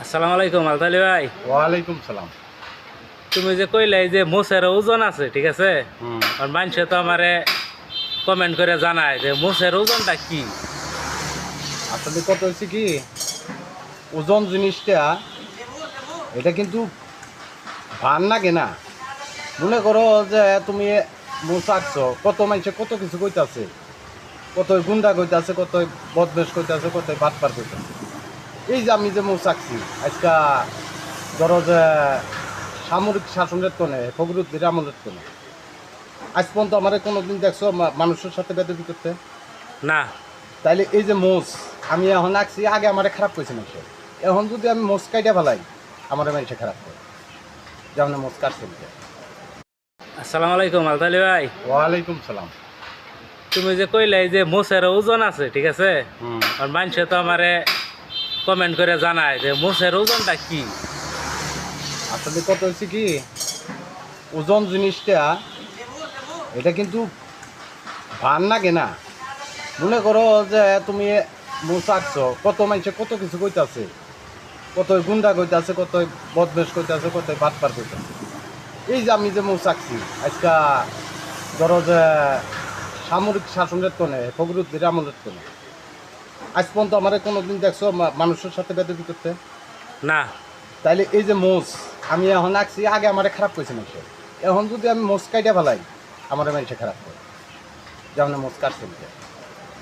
আসসালামু আলাইকুম আলতালি ভাই। ওয়ালাইকুম সালাম। তুমি যে কইলাই যে মোষের ওজন আছে, ঠিক আছে? আর মানুষে তো আমারে কমেন্ট করে জানায় যে মোষের ওজনটা কি। আসলে কত হয়েছে কি, ওজন জিনিসটা এটা কিন্তু ভার লাগে না। মনে করো যে তুমি মোষ আঁকছো, কত মানুষে কত কিছু কইতাছে, কত গুন্ডা কইতাছে, কত বদমেশ কইতাছে, কত বাটপার কইতাছে। এই যে আমি যে মোষ আঁকছি আজকা, ধরো যে সামরিক শাসনের তো নেই, ফখরুদ্দিন আমলের তো নেই। আজ পর্যন্ত আমার কোনোদিন দেখছো মানুষের সাথে বেদবি করতে? না, তাইলে এই যে মোষ আমি এখন আঁকছি, আগে আমার খারাপ করেছে মানুষে। এখন যদি আমি মোষ কাইটা ফেলাই, আমার মানুষে খারাপ করে, যেমন মোষ কাটছে। আসসালামু আলাইকুম আলতালি ভাই। ওয়ালাইকুম সালাম। তুমি যে কইলাই যে মোষের ওজন আছে, ঠিক আছে? আর মানুষে তো আমারে কমেন্ট করে জানায় যে মোষের ওজনটা কি। আসলে কত হয়েছে কি, ওজন জিনিসটা এটা কিন্তু ভার লাগে না। মনে করো যে তুমি মোষ আঁকছো, কত মানুষে কত কিছু কইতাছে, কত গুন্ডা কইতাছে, কত বদমেশ কইতাছে, কত বাটপার কইতাছে। এই যে আমি যে মোষ আঁকছি আজকা, ধরো যে সামরিক শাসনের তো নেই, ফখরুদ্দিন আমলের তো নেই। আজ পর্যন্ত আমার কোনোদিন দেখছো মানুষের সাথে বেদবি করতে? না, তাইলে এই যে মোষ আমি এখন আঁকছি, আগে আমার খারাপ করেছে মানুষে। এখন যদি আমি মোষ কাইটা ফেলাই, আমার মানুষে খারাপ করে, যেমন মোষ কাটছে।